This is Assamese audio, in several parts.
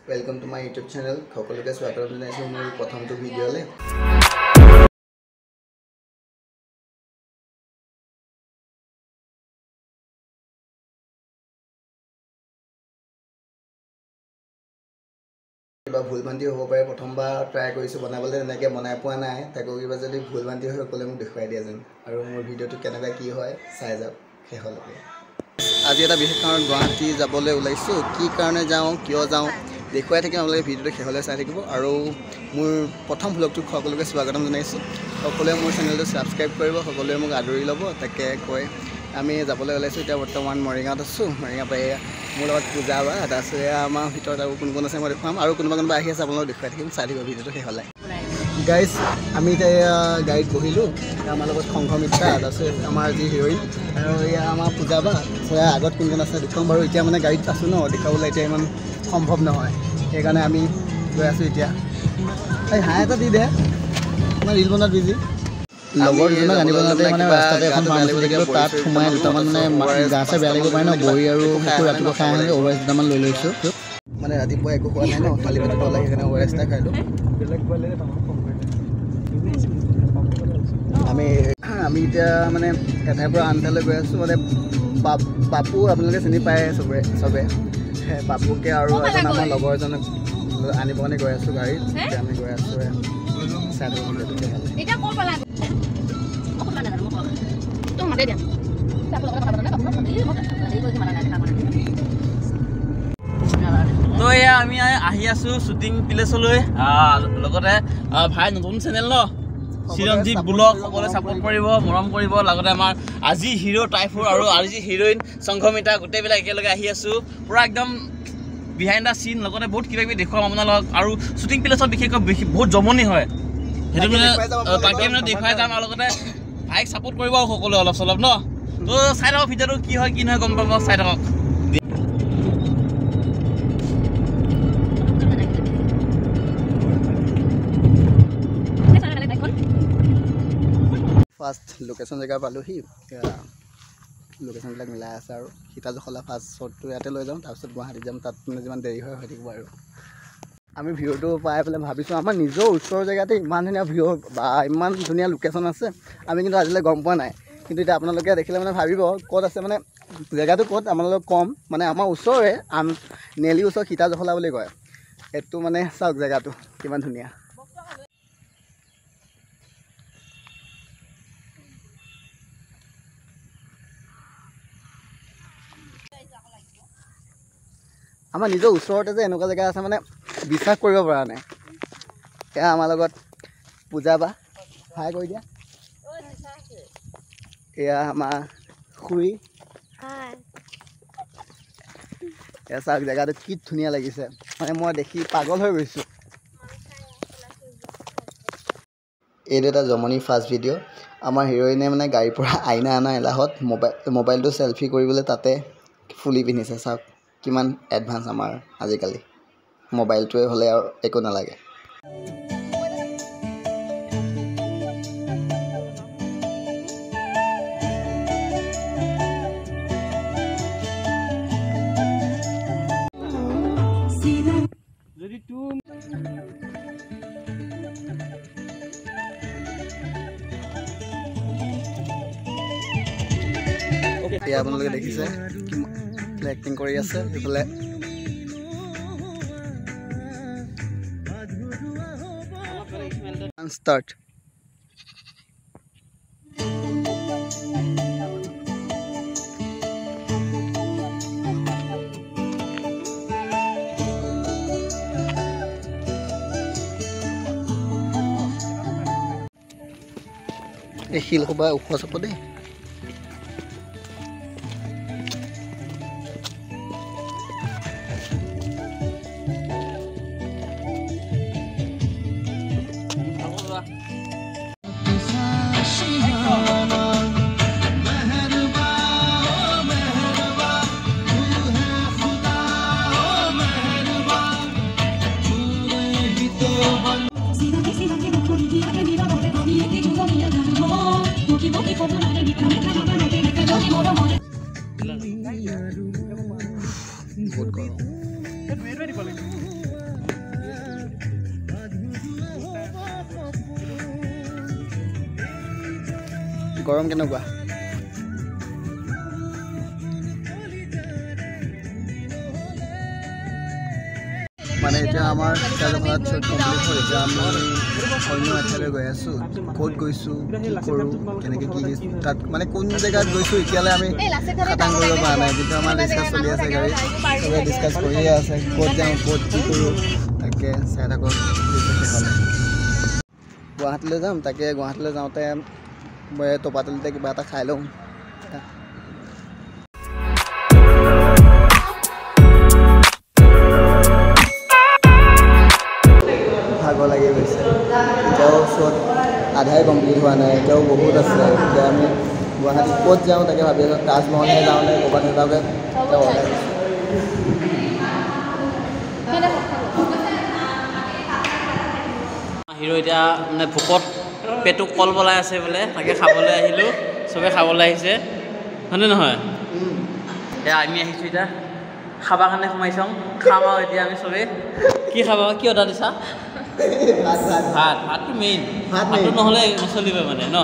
Welcome to my YouTube channel. সকলোকে স্বাগতম জনাইছো মোৰ প্ৰথমটো ভিডিঅ'লে। কিবা ভুলভ্ৰান্তি হ'ব পাৰে প্ৰথমবাৰ ট্ৰাই কৰিছো বনাবলৈ এনেকৈ বনাই পোৱা নাই তাকো কিবা যদি ভুলভ্ৰান্তি হৈ ক'লে মোক দেখুৱাই দিয়া যেন আৰু মোৰ ভিডিঅ'টো কেনেকুৱা কি হয় চাই যাওক শেষলৈকে। আজি এটা বিশেষ কাৰণ গুৱাহাটী যাবলৈ ওলাইছো কি কাৰণে যাওঁ কিয় যাওঁ দেখুৱাই থাকিম আপোনালোকে ভিডিঅ'টো শেষলৈ চাই থাকিব আৰু মোৰ প্ৰথম ভ্লগটোত সকলোকে স্বাগতম জনাইছোঁ। সকলোৱে মোৰ চেনেলটো ছাবস্ক্ৰাইব কৰিব সকলোৱে মোক আদৰি ল'ব তাকে কৈ আমি যাবলৈ ওলাইছোঁ। এতিয়া বৰ্তমান মৰিগাঁৱত আছোঁ। মৰিগাঁৱৰ পৰা মোৰ লগত পূজা বা তাৰপিছত আমাৰ ভিতৰত আৰু কোন কোন আছে মই দেখুৱাম আৰু কোনোবা আহি আছে আপোনালোকক দেখুৱাই থাকিম চাই থাকিব ভিডিঅ'টো শেষলৈ। গাইজ আমি এতিয়া গাড়ীত বহিলোঁ আমাৰ লগত সংঘমিত্ৰা তাৰপিছত আমাৰ যি হিৰ'ইন আৰু এয়া আমাৰ পূজা বা আগত কোন কোন আছে দেখুৱাম বাৰু। এতিয়া মানে গাড়ীত আছোঁ ন দেখুৱাবলৈ এতিয়া ইমান সম্ভৱ নহয় সেইকাৰণে আমি গৈ আছোঁ। এতিয়া এই হাঁহ এটা দি দে আমাৰ ৰিল বনোৱাত বিজি লগৰ দুজনক আনিব যাওঁতে মানে ৰাস্তাতে এখন ফাৰ্মাচী দেখিলোঁ তাত সোমাই দুটামান মানে গা চা বেয়া লাগিব পাৰে ন বড়ি আৰু কুকুৰ ৰাতিপুৱা খাই আহি অ'ভাৰ দুটামান লৈ লৈছোঁ। মানে ৰাতিপুৱা একো খোৱা নাই ন খালী পেটত ওলাই সেইকাৰণে অ'ভাৰ এটা খাই লওঁ। আমি এতিয়া মানে এঠাইৰ পৰা আন ঠাইলৈ গৈ আছোঁ। মানে পাপু আপোনালোকে চিনি পায় চবে পাপুকে আৰু এজন আমাৰ লগৰ এজনক আনিব কাৰণে গৈ আছোঁ গাড়ীত। এতিয়া আমি গৈ আছোঁ তো এয়া আমি আহি আছো শ্বুটিং প্লেচলৈ লগতে ভাই নতুন চেনেল ন চিৰঞ্জীৱ ব্লগ সকলোৱে ছাপোৰ্ট কৰিব মৰম কৰিব লগতে আমাৰ আজি হিৰ' টাইফুৰ আৰু আজি হিৰ'ইন সংঘমিতা গোটেইবিলাক একেলগে আহি আছোঁ পুৰা একদম বিহাইণ্ড দ্য চিন লগতে বহুত কিবা কিবি দেখুৱাম আপোনালোকক আৰু শ্বুটিং প্লেচত বিশেষকৈ বহুত জমনি হয় সেইটো মানে তাকে মানে দেখুৱাই যাম আৰু লগতে ভাইক ছাপোৰ্ট কৰিব আৰু সকলোৱে অলপ চলপ ন। তো চাই থাকক ভিডিঅ'টো কি হয় কি নহয় গম পাব চাই থাকক। ফাৰ্ষ্ট লোকেশ্যন জেগা পালোহি লোকেশ্যনবিলাক মিলাই আছে আৰু সীতাজখলা ফাৰ্ষ্ট শ্বটটো ইয়াতে লৈ যাওঁ তাৰপিছত গুৱাহাটীত যাম তাত মানে যিমান দেৰি হৈ থাকিব আৰু আমি ভিউটো পাই পেলাই ভাবিছোঁ আমাৰ নিজৰ ওচৰৰ জেগাতে ইমান ধুনীয়া ভিউ বা ইমান ধুনীয়া লোকেশ্যন আছে আমি কিন্তু আজিলৈ গম পোৱা নাই। কিন্তু এতিয়া আপোনালোকে দেখিলে মানে ভাবিব ক'ত আছে মানে জেগাটো ক'ত আপোনালোকক ক'ম মানে আমাৰ ওচৰৰে নেলি ওচৰ সীতাজখলা বুলি কয়। এইটো মানে চাওক জেগাটো কিমান ধুনীয়া। আমাৰ নিজৰ ওচৰতে যে এনেকুৱা জেগা আছে মানে বিশ্বাস কৰিব পৰা নাই। এয়া আমাৰ লগত পূজা বা হাই কৰি দিয়া। এয়া আমাৰ খুৰী এয়া চাওক জেগাটো কি ধুনীয়া লাগিছে মানে মই দেখি পাগল হৈ গৈছোঁ। এইটো এটা জমনি ফাৰ্ষ্ট ভিডিঅ'। আমাৰ হিৰ'ইনে মানে গাড়ীৰ পৰা আইনা অনা এলাহত মোবাইলটো চেলফি কৰিবলৈ তাতে ফুলি পিন্ধিছে। চাওক কিমান এডভান্স আমাৰ আজিকালি মোবাইলটোৱে হ'লে আৰু একো নালাগে। এতিয়া আপোনালোকে দেখিছে এক্টিং কৰি আছে এইফালে ষ্টাৰ্ট। এই শিল সোপা ওখ চাপ দেই। গৰম কেনেকুৱা? মানে এতিয়া আমাৰ শিকাজখনত চব কমপ্লিট হ'ল। এতিয়া আমি অন্য এঠাইলৈ গৈ আছোঁ। ক'ত গৈছোঁ, কি কৰোঁ, কেনেকৈ কি তাত মানে কোন জেগাত গৈছোঁ এতিয়ালৈ আমি খাটাং কৰিব পৰা নাই, কিন্তু আমাৰ ডিছকাছ চলি আছে। গাড়ী চবে ডিছকাছ কৰিয়ে আছে, ক'ত যাওঁ, ক'ত কি কৰোঁ, তাকে চাই থাকক। গুৱাহাটীলৈ যাম, তাকে গুৱাহাটীলৈ যাওঁতে মই তপাতলিতে কিবা এটা খাই লওঁ। ভাগৰ লাগি গৈছে, এতিয়াও শ্ব'ত আধাই কমপ্লিট হোৱা নাই, এতিয়াও বহুত আছে। এতিয়া আমি গুৱাহাটীত ক'ত যাওঁ তাকে ভাবি আছোঁ। তাজমহলহে যাওঁ নে ক'ৰবাত যাওঁগৈ এতিয়া ওলাই গৈছোঁ। হিৰো এতিয়া মানে ভোকত পেটটো কল বলাই আছে বোলে, তাকে খাবলৈ আহিলোঁ। চবে খাবলৈ আহিছে, হয়নে নহয়? এতিয়া আমি আহিছোঁ, এতিয়া খাবৰ কাৰণে সোমাই চাওঁ, খাম আৰু এতিয়া আমি চবেই। কি খাবা, কি অৰ্ডাৰ দিছা? ভাতটো মেইন, ভাতটো নহ'লে নচলিব মানে ন।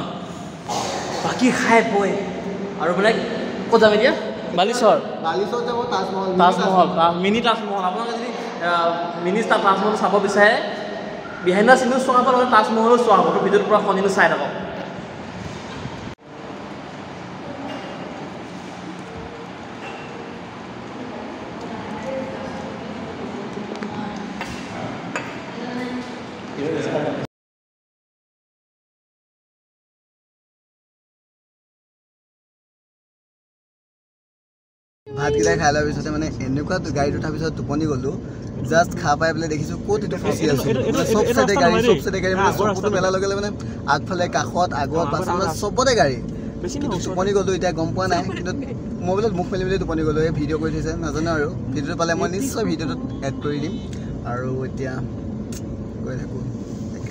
বাকী খাই বৈ আৰু মানে ক'ত যাম এতিয়া? বালিচৰ যাব, তাজমহল, মিনি তাজমহল। আপোনালোকে যদি মিনি তাজমহল চাব বিচাৰে, বিহাইণ্ড দ্য চিনো চোৱা হ'ব, নহ'লে তাজমহলো চোৱা হ'ব। তো ভিডিঅ'টো পূৰা কণ্টিনিউ চাই থাকক। ভাতকেইটা খাই লোৱাৰ পিছতে মানে এনেকুৱা গাড়ীত উঠাৰ পিছত টোপনি গ'লোঁ। জাষ্ট খা পাই পেলাই দেখিছোঁ ক'ত এইটো ফচি আছোঁ। মানে চব চাইডে গাড়ী মানে চকুটো মেলাৰ লগে লগে মানে আগফালে, কাষত, আগত, পাছত মানে চবতে গাড়ী। কিন্তু টোপনি গ'লোঁ, এতিয়া গম পোৱা নাই। কিন্তু মোবাইলত মুখ মেলি মেলি টোপনি গ'লোঁ। এই ভিডিঅ' কৰি থৈছে, নাজানো আৰু ভিডিঅ'টো পালে মই নিশ্চয় ভিডিঅ'টোত এড কৰি দিম। আৰু এতিয়া গৈ থাকোঁ,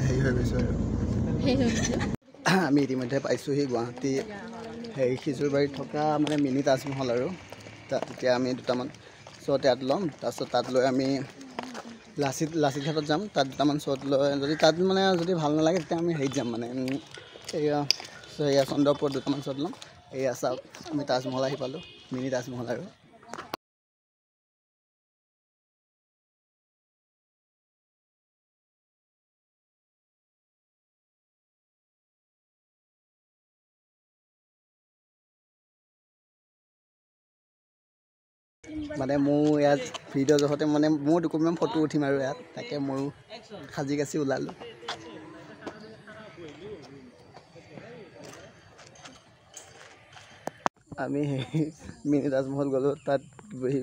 হেৰি হৈ গৈছোঁ আৰু আমি ইতিমধ্যে পাইছোঁহি গুৱাহাটী খিজুৰবাৰীত থকা মানে মিনি তাজমহল। আৰু তাত এতিয়া আমি দুটামান শ্বট ইয়াত ল'ম, তাৰপিছত তাত লৈ আমি লাচিত ঘাটত যাম। তাত দুটামান শ্বট লৈ যদি তাত মানে যদি ভাল নালাগে তেতিয়া আমি হেৰিত যাম, মানে এয়া চন্দ্ৰপুৰত দুটামান শ্বট ল'ম। এয়া চাওক, আমি তাজমহল আহি পালোঁ, মিনি তাজমহল। আৰু মানে মোৰ ইয়াত ভিডিঅ' জহতে মানে মোৰ দুকপিমান ফটো উঠিম আৰু ইয়াত, তাকে ময়ো সাজি কাচি ওলালোঁ। আমি সেই মিনি তাজমহল গ'লোঁ। তাত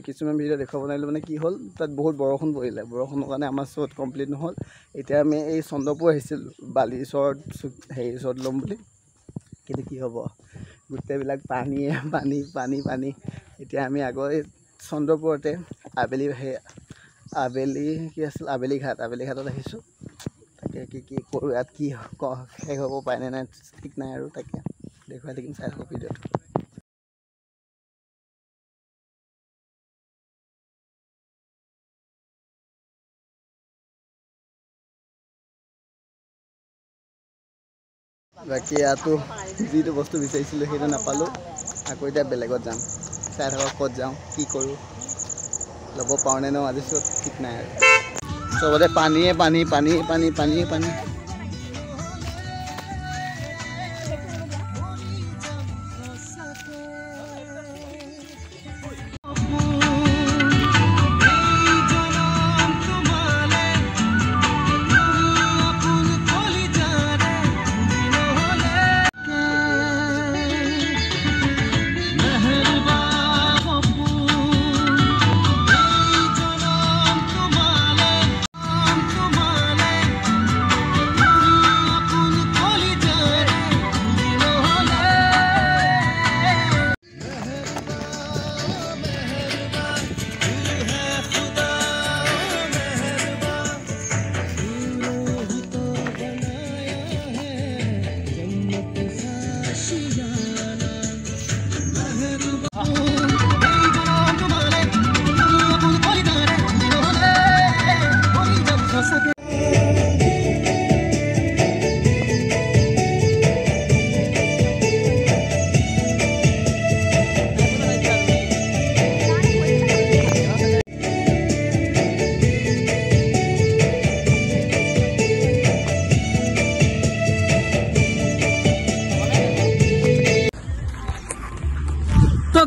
কিছুমান ভিডিঅ' দেখুৱাব নোৱাৰিলোঁ, মানে কি হ'ল তাত বহুত বৰষুণ পৰিলে। বৰষুণৰ কাৰণে আমাৰ শ্বট কমপ্লিট নহ'ল। এতিয়া আমি এই চন্দ্ৰপুৰ আহিছিলোঁ বালিচৰত হেৰি শ্বট ল'ম বুলি, কিন্তু কি হ'ব, গোটেইবিলাক পানীয়ে পানী। এতিয়া আমি আগৰ এই চন্দ্ৰপুৰতে আবেলি ঘাটত আহিছোঁ। তাকে কি কৰোঁ ইয়াত, কি শেষ হ'ব পাৰে নে নাই ঠিক নাই, আৰু তাকে দেখুৱাই থাকিম, চাই থাকক ভিডিঅ'টো। বাকী ইয়াতো যিটো বস্তু বিচাৰিছিলোঁ সেইটো নাপালোঁ। আকৌ এতিয়া বেলেগত যাম, চাই থাকক ক'ত যাওঁ, কি কৰোঁ, ল'ব পাৰোঁ নে নোৱাৰোঁ আজি চব ঠিক নাই। আৰু চবতে পানীয়ে পানী।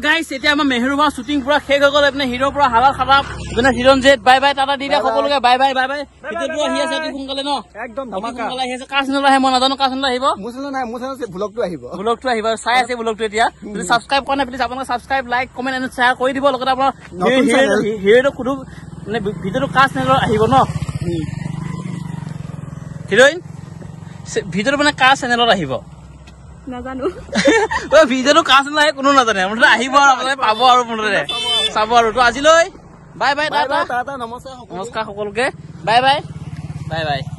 গাইছ এতিয়া আমাৰ মেহেৰুবাৰ শ্বুটিং পুৰা শেষ হৈ গ'ল এপিনে হিৰ' পৰা হালাল খাৰাপ ইপিনে হিৰঞ্জিত বাই বাই টাটা দি দিয়া সকলোকে বাই বাই বাই বাই ভিডিঅ'টো আহি আছে অতি সোনকালে ন একদম সোনকালে আহি আছে কাৰ চেনেল আহে মই নাজানো কাৰ চেনেল আহিব মোৰ চেনেল নাই মোৰ চেনেল ব্লগটো আহিব চাই আছে ব্লগটো এতিয়া যদি ছাবস্ক্ৰাইব কৰা নাই প্লিজ আপোনালোকে subscribe like comment and share কৰি দিব লগতে আপোনাৰ হিৰ'টো সুধো মানে ভিডিঅ'টো কাৰ চেনেলত আহিব ন হিৰ'ইন ভিডিঅ'টো মানে কাৰ চেনেলত আহিব নাজানো ভিডিঅ'টো কাৰ চেনেল আহে কোনো নাজানে মুঠতে আহিব আৰু আপোনালোকে পাব আৰু মুঠতে চাব আৰু তো আজিলৈ বাই বাই টাটা নমস্কাৰ নমস্কাৰ সকলোকে বাই বাই বাই বাই